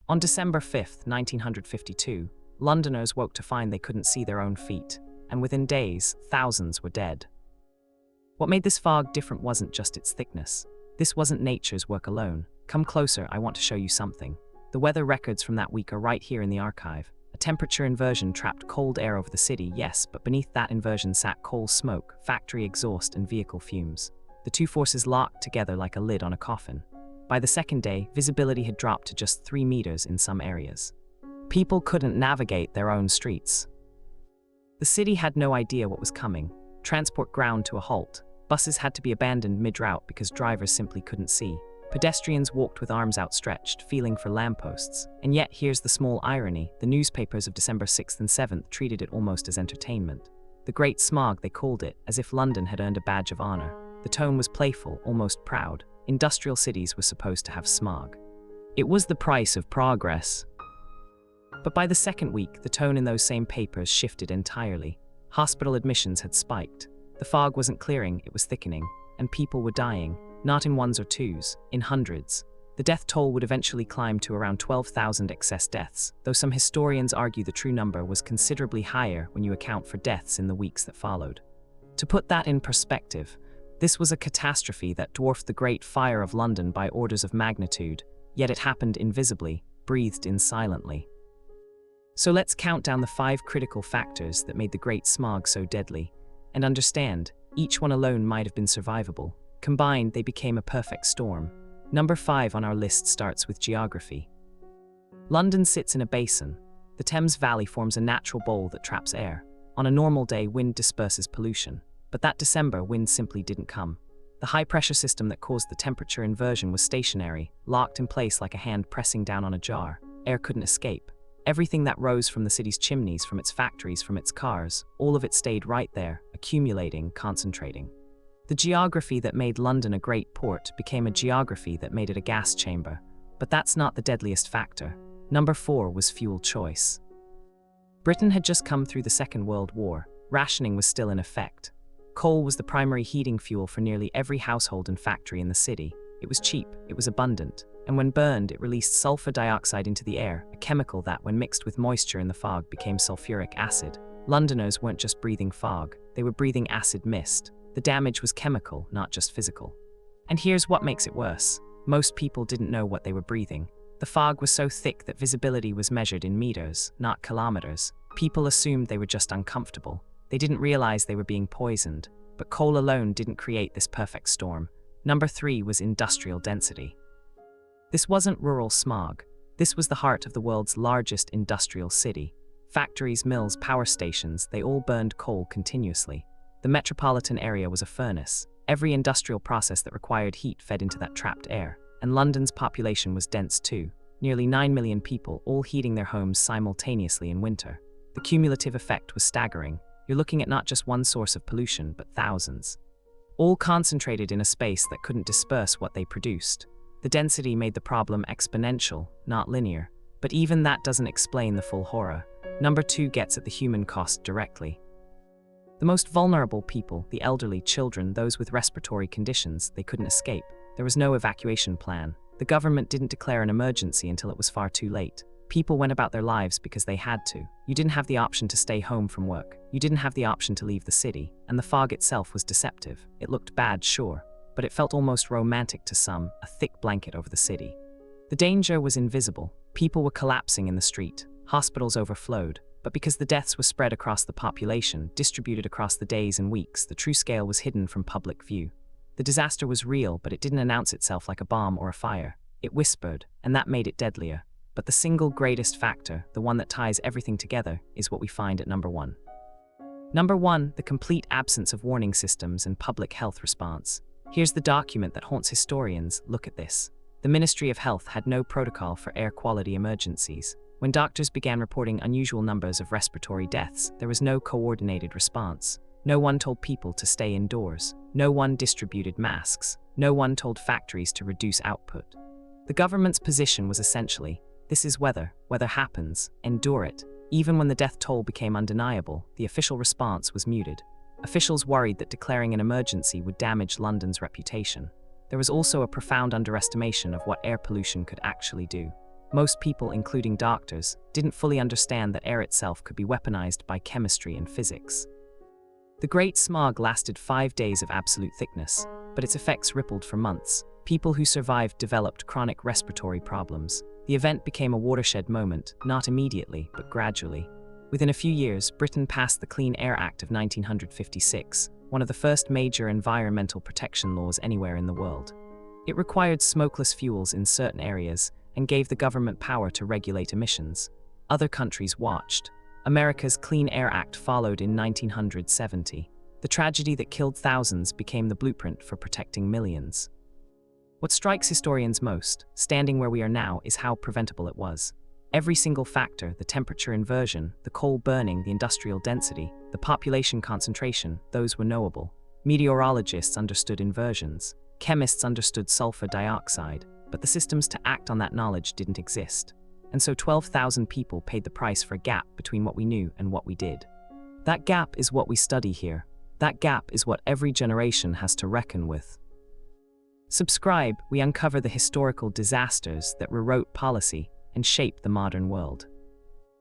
On December 5th, 1952, Londoners woke to find they couldn't see their own feet, and within days, thousands were dead. What made this fog different wasn't just its thickness. This wasn't nature's work alone. Come closer, I want to show you something. The weather records from that week are right here in the archive. A temperature inversion trapped cold air over the city, yes, but beneath that inversion sat coal smoke, factory exhaust, and vehicle fumes. The two forces locked together like a lid on a coffin. By the second day, visibility had dropped to just 3 meters in some areas. People couldn't navigate their own streets. The city had no idea what was coming. Transport ground to a halt. Buses had to be abandoned mid-route because drivers simply couldn't see. Pedestrians walked with arms outstretched, feeling for lampposts. And yet, here's the small irony. The newspapers of December 6th and 7th treated it almost as entertainment. The Great Smog, they called it, as if London had earned a badge of honor. The tone was playful, almost proud. Industrial cities were supposed to have smog. It was the price of progress. But by the second week, the tone in those same papers shifted entirely. Hospital admissions had spiked. The fog wasn't clearing, it was thickening. And people were dying, not in ones or twos, in hundreds. The death toll would eventually climb to around 12,000 excess deaths, though some historians argue the true number was considerably higher when you account for deaths in the weeks that followed. To put that in perspective, this was a catastrophe that dwarfed the Great Fire of London by orders of magnitude, yet it happened invisibly, breathed in silently. So let's count down the 5 critical factors that made the Great Smog so deadly, and understand, each one alone might have been survivable. Combined, they became a perfect storm. Number 5 on our list starts with geography. London sits in a basin. The Thames Valley forms a natural bowl that traps air. On a normal day, wind disperses pollution. But that December, wind simply didn't come. The high-pressure system that caused the temperature inversion was stationary, locked in place like a hand pressing down on a jar. Air couldn't escape. Everything that rose from the city's chimneys, from its factories, from its cars, all of it stayed right there, accumulating, concentrating. The geography that made London a great port became a geography that made it a gas chamber. But that's not the deadliest factor. Number 4 was fuel choice. Britain had just come through the Second World War. Rationing was still in effect. Coal was the primary heating fuel for nearly every household and factory in the city. It was cheap, it was abundant, and when burned, it released sulfur dioxide into the air, a chemical that, when mixed with moisture in the fog, became sulfuric acid. Londoners weren't just breathing fog, they were breathing acid mist. The damage was chemical, not just physical. And here's what makes it worse. Most people didn't know what they were breathing. The fog was so thick that visibility was measured in meters, not kilometers. People assumed they were just uncomfortable. They didn't realize they were being poisoned. But coal alone didn't create this perfect storm. Number 3 was industrial density. This wasn't rural smog. This was the heart of the world's largest industrial city. Factories, mills, power stations, they all burned coal continuously. The metropolitan area was a furnace. Every industrial process that required heat fed into that trapped air. And London's population was dense too. Nearly 9 million people, all heating their homes simultaneously in winter. The cumulative effect was staggering. You're looking at not just one source of pollution, but thousands. All concentrated in a space that couldn't disperse what they produced. The density made the problem exponential, not linear. But even that doesn't explain the full horror. Number 2 gets at the human cost directly. The most vulnerable people, the elderly, children, those with respiratory conditions, they couldn't escape. There was no evacuation plan. The government didn't declare an emergency until it was far too late. People went about their lives because they had to. You didn't have the option to stay home from work. You didn't have the option to leave the city. And the fog itself was deceptive. It looked bad, sure, but it felt almost romantic to some, a thick blanket over the city. The danger was invisible. People were collapsing in the street. Hospitals overflowed. But because the deaths were spread across the population, distributed across the days and weeks, the true scale was hidden from public view. The disaster was real, but it didn't announce itself like a bomb or a fire. It whispered, and that made it deadlier. But the single greatest factor, the one that ties everything together, is what we find at number 1. Number 1, the complete absence of warning systems and public health response. Here's the document that haunts historians. Look at this. The Ministry of Health had no protocol for air quality emergencies. When doctors began reporting unusual numbers of respiratory deaths, there was no coordinated response. No one told people to stay indoors. No one distributed masks. No one told factories to reduce output. The government's position was essentially, this is weather. Weather happens. Endure it. Even when the death toll became undeniable, the official response was muted. Officials worried that declaring an emergency would damage London's reputation. There was also a profound underestimation of what air pollution could actually do. Most people, including doctors, didn't fully understand that air itself could be weaponized by chemistry and physics. The Great Smog lasted 5 days of absolute thickness, but its effects rippled for months. People who survived developed chronic respiratory problems. The event became a watershed moment, not immediately, but gradually. Within a few years, Britain passed the Clean Air Act of 1956, one of the first major environmental protection laws anywhere in the world. It required smokeless fuels in certain areas and gave the government power to regulate emissions. Other countries watched. America's Clean Air Act followed in 1970. The tragedy that killed thousands became the blueprint for protecting millions. What strikes historians most, standing where we are now, is how preventable it was. Every single factor, the temperature inversion, the coal burning, the industrial density, the population concentration, those were knowable. Meteorologists understood inversions. Chemists understood sulfur dioxide, but the systems to act on that knowledge didn't exist. And so 12,000 people paid the price for a gap between what we knew and what we did. That gap is what we study here. That gap is what every generation has to reckon with. Subscribe, we uncover the historical disasters that rewrote policy and shaped the modern world.